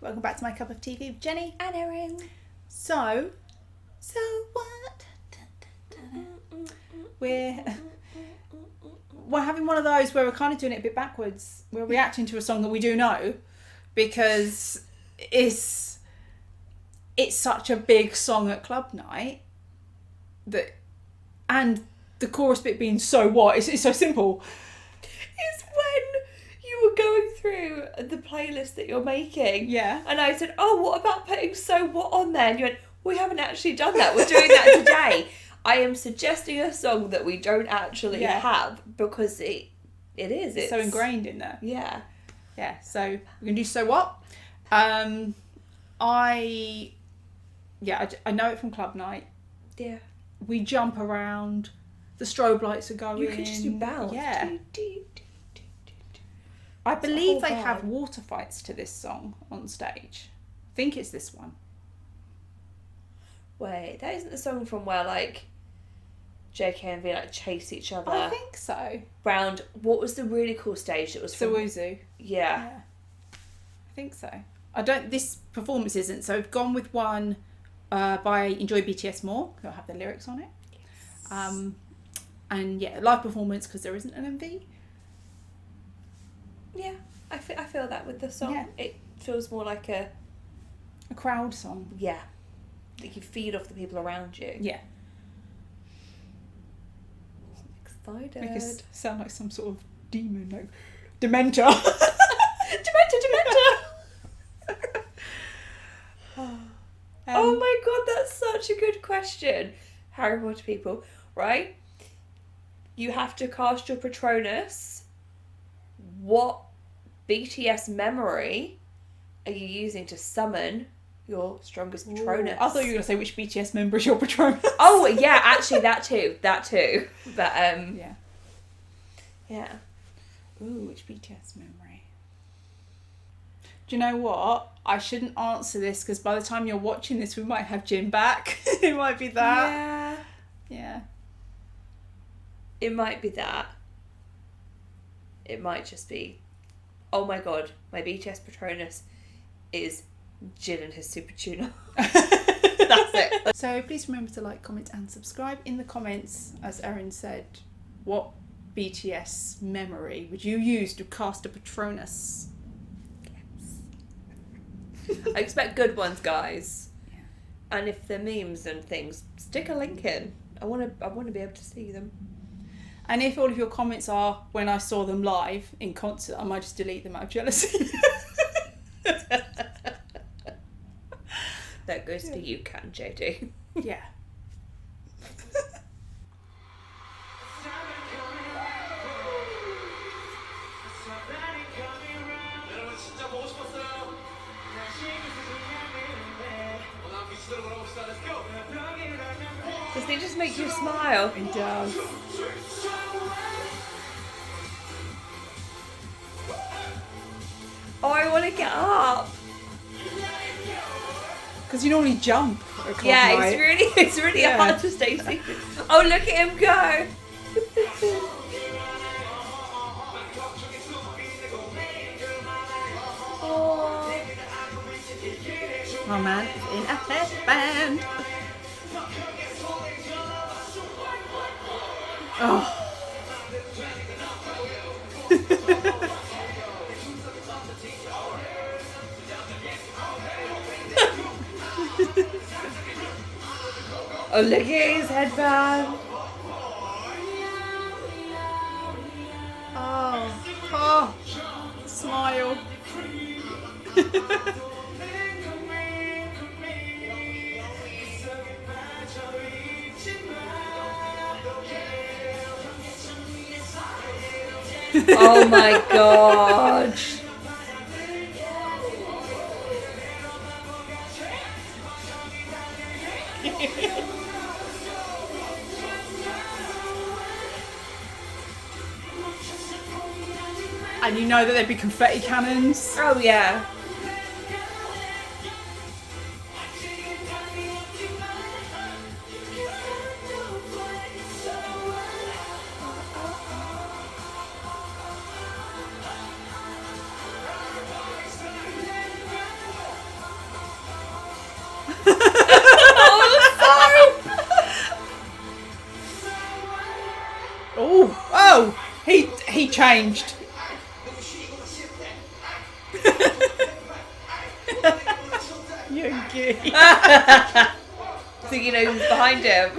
Welcome back to My Cup of Tea with Jenny and Erin. So what? We're having one of those where we're kind of doing it a bit backwards. We're reacting to a song that we do know because it's such a big song at club night that, and the chorus bit being so what? It's so simple. It's when you were going through the playlist that you're making. Yeah. And I said, oh, what about putting So What on there? And you went, we haven't actually done that. We're doing that today. I am suggesting a song that we don't actually have because it's so ingrained in there. Yeah. Yeah, so we're going to do So What? I know it from club night. Yeah. We jump around. The strobe lights are going. You could just do bounce. Yeah. I believe they have water fights to this song on stage. I think it's this one. Wait, that isn't the song from where, like, JK and V, like, chase each other. I think so. Round, what was the really cool stage that was from? Sawuzu. Yeah. I think so. This performance isn't, so I've gone with one by Enjoy BTS More. They'll have the lyrics on it. Yes. And yeah, live performance because there isn't an MV. Yeah, I feel that with the song. Yeah. It feels more like a crowd song. Yeah. Like you feed off the people around you. Yeah. I'm excited. Make us sound like some sort of demon, like Dementor. Dementor. Oh my god, that's such a good question. Harry Potter people, right? You have to cast your Patronus. What BTS memory are you using to summon your strongest Patronus? I thought you were going to say which BTS member is your Patronus. Oh, yeah, actually that too. But, Yeah. Ooh, which BTS memory? Do you know what? I shouldn't answer this because by the time you're watching this, we might have Jin back. It might be that. Yeah. It might be that. It might just be, oh my god, my BTS Patronus is Jin and his super tuner. That's it. So please remember to like, comment and subscribe. In the comments, as Erin said, what BTS memory would you use to cast a Patronus? Yes. I expect good ones, guys. Yeah. And if they're memes and things, stick a link in. I want to be able to see them. And if all of your comments are when I saw them live in concert, I might just delete them out of jealousy. That goes for you, Can JD. Yeah. Does he just make you smile? It does. Oh, I want to get up. Because you normally jump at club Yeah, night. it's really hard to stay seated. Oh, look at him go. My man is in a headband. Oh. Oh, look at his headband. Oh, smile. Oh my god. And you know that there'd be confetti cannons. Oh yeah. He changed. Yoongi. So you know who's behind him.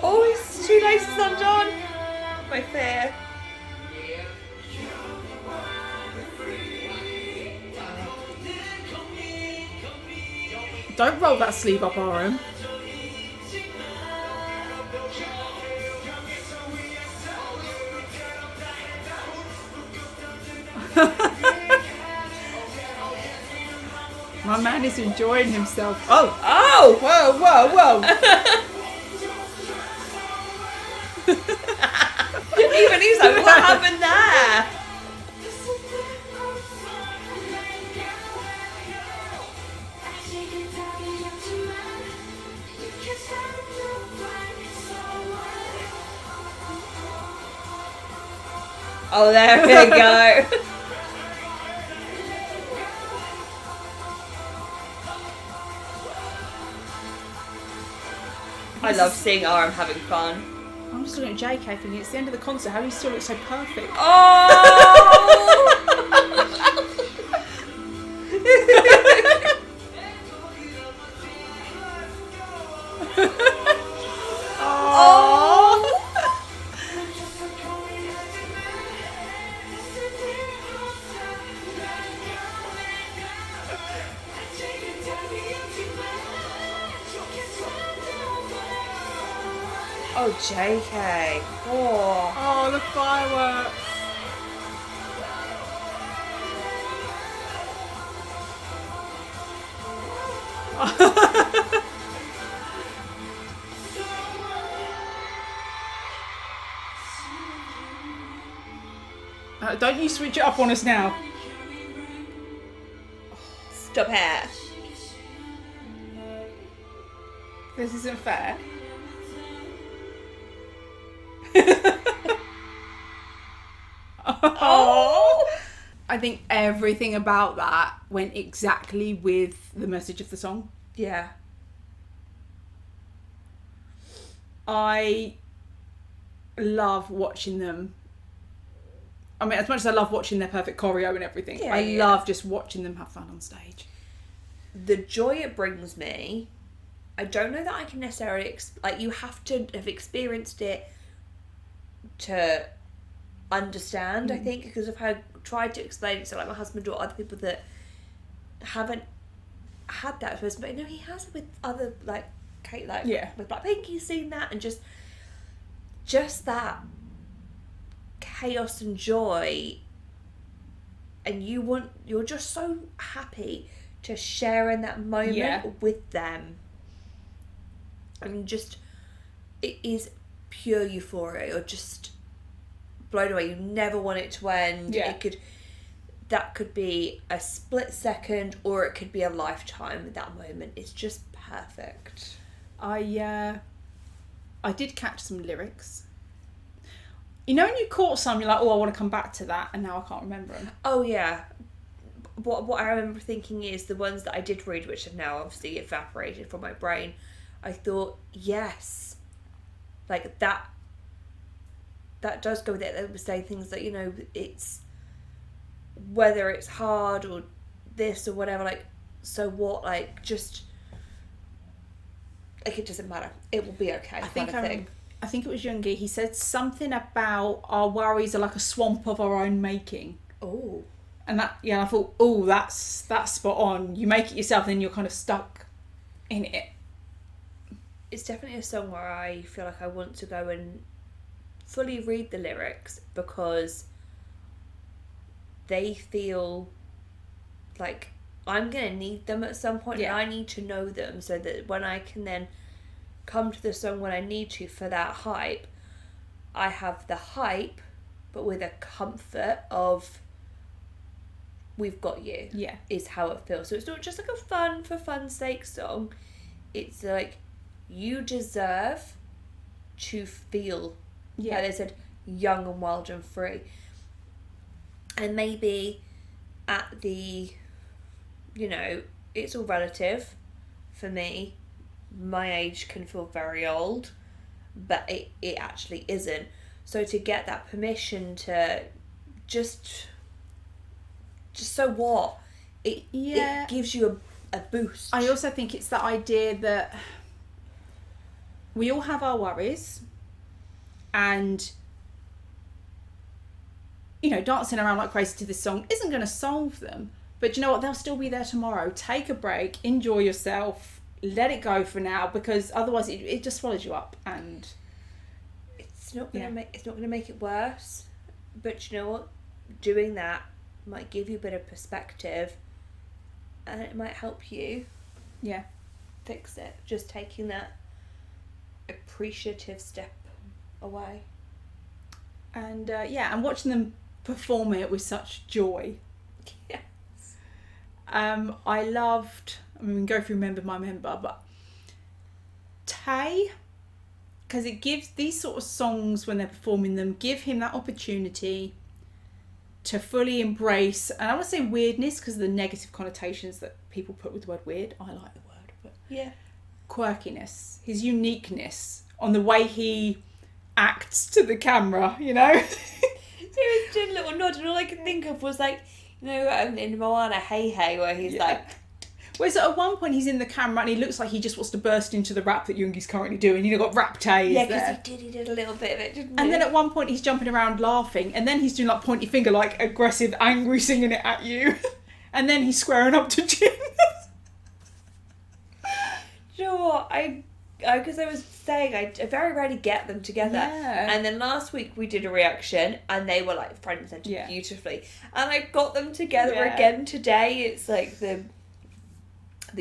Oh, his shoelaces undone. My fear. Don't roll that sleeve up, RM. My man is enjoying himself. Oh! Oh! Whoa, whoa, whoa! Even he's like, what happened there? Oh, there we go. I love seeing RM having fun. I'm just looking at JK thinking it's the end of the concert. How do you still look so perfect? Oh! Oh, JK. Oh. Oh, the fireworks. Don't you switch it up on us now. Stop here. This isn't fair. Oh. I think everything about that went exactly with the message of the song. Yeah. I love watching them. I mean, as much as I love watching their perfect choreo and everything, Yeah, I yeah. love just watching them have fun on stage. The joy it brings me, I don't know that I can necessarily... like, you have to have experienced it to understand, I think, because of how I tried to explain it to, like, my husband or other people that haven't had that experience. But, he has it with other, like, Kate, like, Yeah. with Blackpink, he's seen that, and just that chaos and joy, and you're just so happy to share in that moment with them, and just it is pure euphoria. You're just blown away. You never want it to end. That could be a split second, or it could be a lifetime. That moment is just perfect. I did catch some lyrics. You know when you caught some, you're like, oh, I want to come back to that, and now I can't remember them. Oh, yeah. What I remember thinking is the ones that I did read, which have now obviously evaporated from my brain, I thought, yes. Like, that does go with it. They would say things like, it's... whether it's hard or this or whatever, like, so what? Like, just... like, it doesn't matter. It will be okay. I think it was Yoongi. He said something about our worries are like a swamp of our own making. Oh. And that, I thought, oh, that's spot on. You make it yourself, then you're kind of stuck in it. It's definitely a song where I feel like I want to go and fully read the lyrics, because they feel like I'm going to need them at some point, and I need to know them so that when I can then come to the song when I need to for that hype, I have the hype, but with a comfort of we've got you. Yeah. Is how it feels. So it's not just like a fun for fun's sake song. It's like you deserve to feel. Yeah. Like they said, young and wild and free. And maybe at the, you know, it's all relative. For me, my age can feel very old, but it actually isn't. So to get that permission to just so what? It gives you a boost. I also think it's the idea that we all have our worries, and you know, dancing around like crazy to this song isn't going to solve them. But you know what? They'll still be there tomorrow. Take a break, enjoy yourself, let it go for now, because otherwise it just swallows you up, and it's not going to make it worse. But you know what? Doing that might give you a bit of perspective, and it might help you fix it. Just taking that appreciative step away. And and watching them perform it with such joy. Yes. I loved, I mean, we can go through member by member, but Tay, because it gives these sort of songs, when they're performing them, give him that opportunity to fully embrace, and I want to say weirdness because of the negative connotations that people put with the word weird. I like the word, but quirkiness, his uniqueness on the way he acts to the camera, you know. He was doing a little nod, and all I could think of was like, you know, in Moana, Hey Hey, where he's like. Well, so at one point he's in the camera and he looks like he just wants to burst into the rap that Yoongi's currently doing. You know, got rap Tay. Yeah, because he did a little bit of it, didn't he? And then at one point he's jumping around laughing, and then he's doing like pointy finger, like aggressive, angry, singing it at you, and then he's squaring up to Jin. Do you know what? Because I was saying I very rarely get them together, and then last week we did a reaction and they were like front and centre beautifully, and I got them together again today. It's like the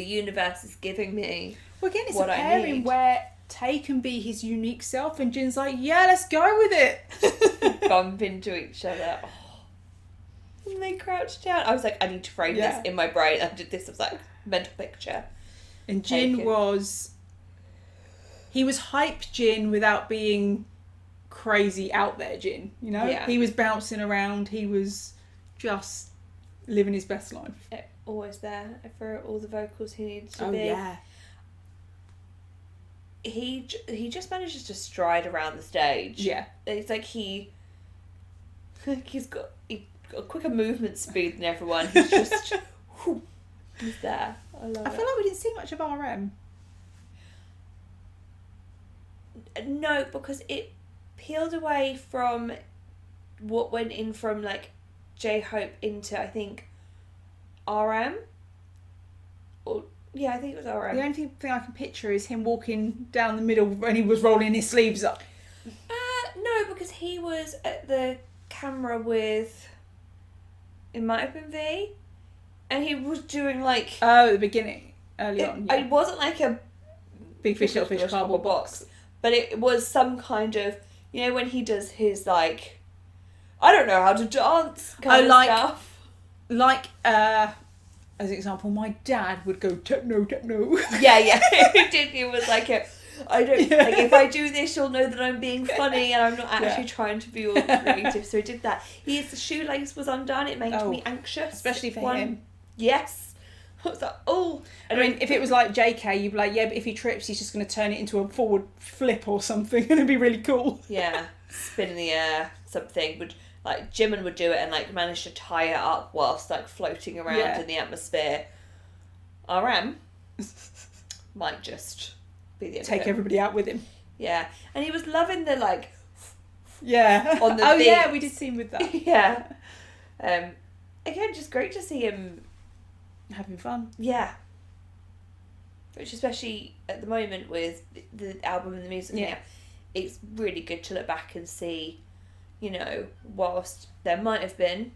universe is giving me it's a pairing where Tay can be his unique self and Jin's like, yeah, let's go with it. Bump into each other. And they crouched down. I was like, I need to frame this in my brain. I did this as like mental picture. And Jin he was hype Jin without being crazy out there Jin, you know? Yeah. He was bouncing around, he was just living his best life. Always there for all the vocals he needs to be. Yeah. He just manages to stride around the stage. Yeah. It's like he's got a quicker movement speed than everyone. He's just he's there. I feel like we didn't see much of RM. No, because it peeled away from what went in from like J-Hope into, I think, RM. I think it was RM. The only thing I can picture is him walking down the middle when he was rolling his sleeves up. No, because he was at the camera with, it might have been V, and he was doing like... Oh, at the beginning, early on. Yeah. It wasn't like a big fish, little fish, cardboard box. But it was some kind of, you know, when he does his like, I don't know how to dance kind of stuff. Like, as an example, my dad would go techno. Yeah. It was like like if I do this, you'll know that I'm being funny and I'm not actually trying to be all creative. So he did that. His shoelace was undone. It made me anxious. Especially for him. Yes. I was like, oh. I mean, if it was like JK, you'd be like, yeah, but if he trips, he's just going to turn it into a forward flip or something, and it'd be really cool. Yeah, spin in the air, something. Like, Jimin would do it and, like, manage to tie it up whilst, like, floating around in the atmosphere. RM might just be the end Take everybody out with him. Yeah. And he was loving the, like... Yeah. On the beats. Yeah, we did see him with that. Yeah. Again, just great to see him... having fun. Yeah. Which, especially at the moment with the album and the music now, it's really good to look back and see, you know, whilst there might have been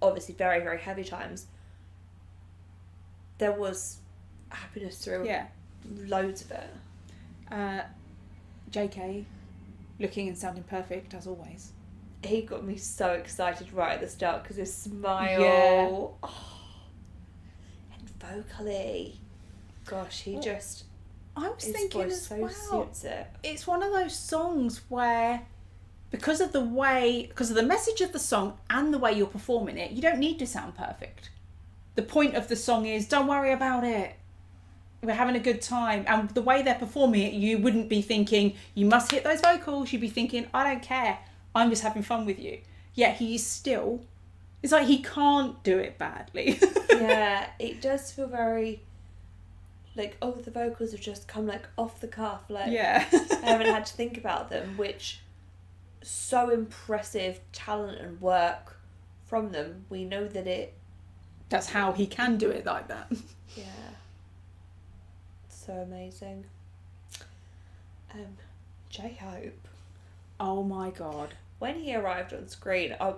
obviously very, very heavy times, there was happiness through loads of it. JK, looking and sounding perfect as always. He got me so excited right at the start because his smile... Yeah. Vocally, gosh, he just... I was thinking as well, suits it. It's one of those songs where because of the message of the song and the way you're performing it, you don't need to sound perfect. The point of the song is, don't worry about it. We're having a good time. And the way they're performing it, you wouldn't be thinking, you must hit those vocals. You'd be thinking, I don't care. I'm just having fun with you. Yet he's still, it's like he can't do it badly. Yeah, it does feel very, like, oh, the vocals have just come, like, off the cuff. Like, yeah. I haven't had to think about them, which, so impressive talent and work from them. We know that that's how he can do it like that. Yeah. So amazing. J-Hope. Oh my God. When he arrived on screen, do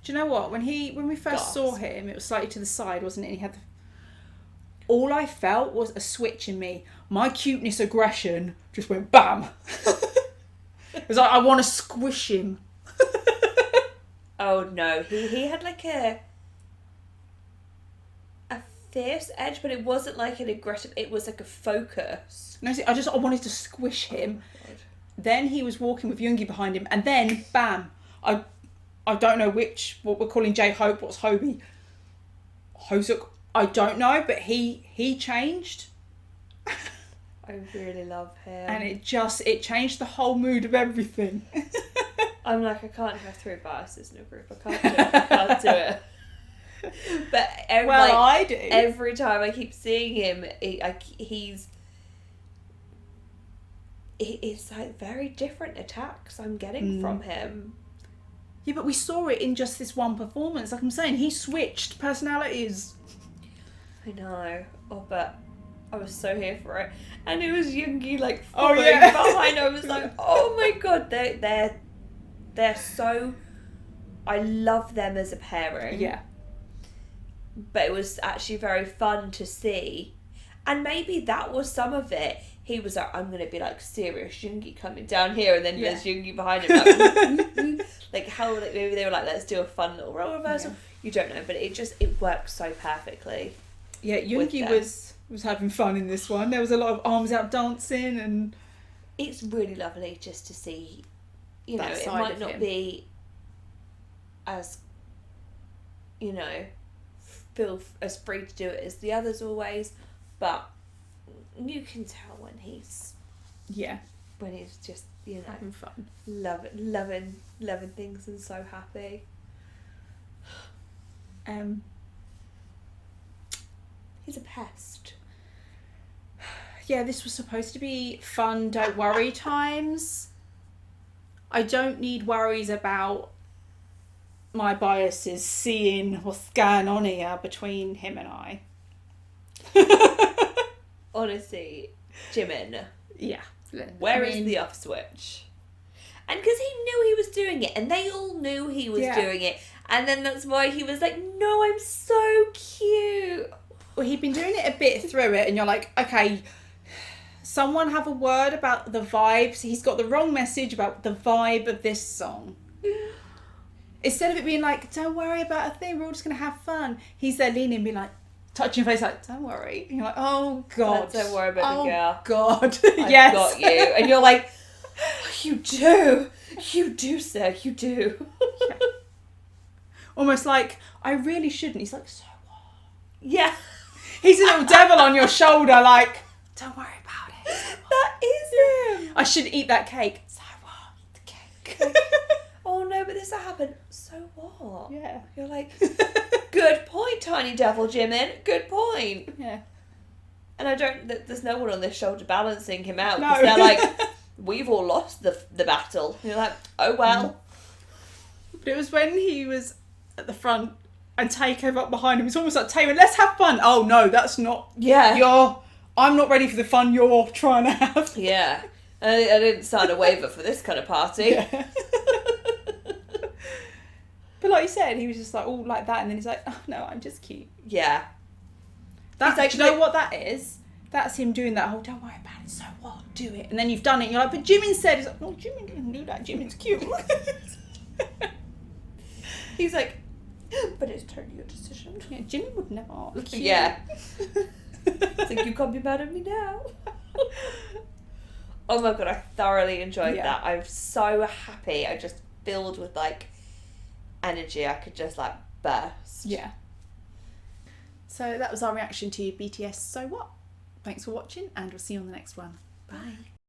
you know what? When we first saw Gasp. him, it was slightly to the side, wasn't it? And he had all I felt was a switch in me. My cuteness aggression just went bam. It was like, I want to squish him. Oh no, he had like a fierce edge, but it wasn't like an aggressive, it was like a focus. No, see, I wanted to squish him. God. Then he was walking with Yoongi behind him, and then bam. I don't know what we're calling J-Hope, what's Hobie? Hosuk, I don't know, but he changed. I really love him. And it changed the whole mood of everything. I'm like, I can't have three biases in a group. I can't do it. But I do. Every time I keep seeing him, it's like very different attacks I'm getting from him. Yeah, but we saw it in just this one performance. Like I'm saying, he switched personalities. I know. Oh, but I was so here for it. And it was Yoongi like Oh, following yeah. behind. I was like, oh my God, they're so. I love them as a pairing. Yeah. But it was actually very fun to see. And maybe that was some of it. He was like, I'm going to be like serious Yoongi coming down here, and then there's Yoongi behind him. Like how maybe they were like, let's do a fun little role reversal. Yeah. You don't know, but it works so perfectly. Yeah, Yoongi was having fun in this one. There was a lot of arms out dancing, and it's really lovely just to see. You know, that it side might of not him. be as, you know, feel as free to do it as the others always, but you can tell when he's just, you know, having fun, loving things and so happy. He's a pest. Yeah, this was supposed to be fun, don't worry times. I don't need worries about my biases seeing what's going on here between him and I. Honestly, Jimin. Yeah. Where is the off switch? And because he knew he was doing it, and they all knew he was doing it, and then that's why he was like, no, I'm so cute. Well, he'd been doing it a bit through it, and you're like, okay, someone have a word about the vibes. He's got the wrong message about the vibe of this song. Instead of it being like, don't worry about a thing, we're all just going to have fun. He's there leaning and being like, touching your face like, don't worry. And you're like, oh God. Don't worry about the girl. God. I've got you. And you're like, you do. You do, sir. You do. Yeah. Almost like, I really shouldn't. He's like, so what? Yeah. He's a little devil on your shoulder like, don't worry about it. So that is him. I should eat that cake. So what? Eat the cake. Oh no, but this happened. So what? Yeah. You're like, good point, tiny devil Jimin. Good point. Yeah. And there's no one on this shoulder balancing him out. No. Because they're like, we've all lost the battle. And you're like, oh well. But it was when he was at the front and Tay came up behind him. It's almost like, Tay, let's have fun. Oh no, that's not. Yeah. I'm not ready for the fun you're trying to have. Yeah. I didn't sign a waiver for this kind of party. Yeah. But like you said, he was just like all like that, and then he's like, oh no, I'm just cute. Yeah. That's like, do you know what that is? That's him doing that whole, don't worry about it, so what, do it. And then you've done it, and you're like, but Jimin said, he's like, no, Jimin didn't do that, Jimin's cute. He's like, but it's totally your decision. Yeah, Jimin would never. Look, yeah. It's like, you can't be mad at me now. Oh my god, I thoroughly enjoyed Yeah. that. I'm so happy. I just filled with like energy. I could just like burst. Yeah. So that was our reaction to BTS So What. Thanks for watching, and we'll see you on the next one. Bye.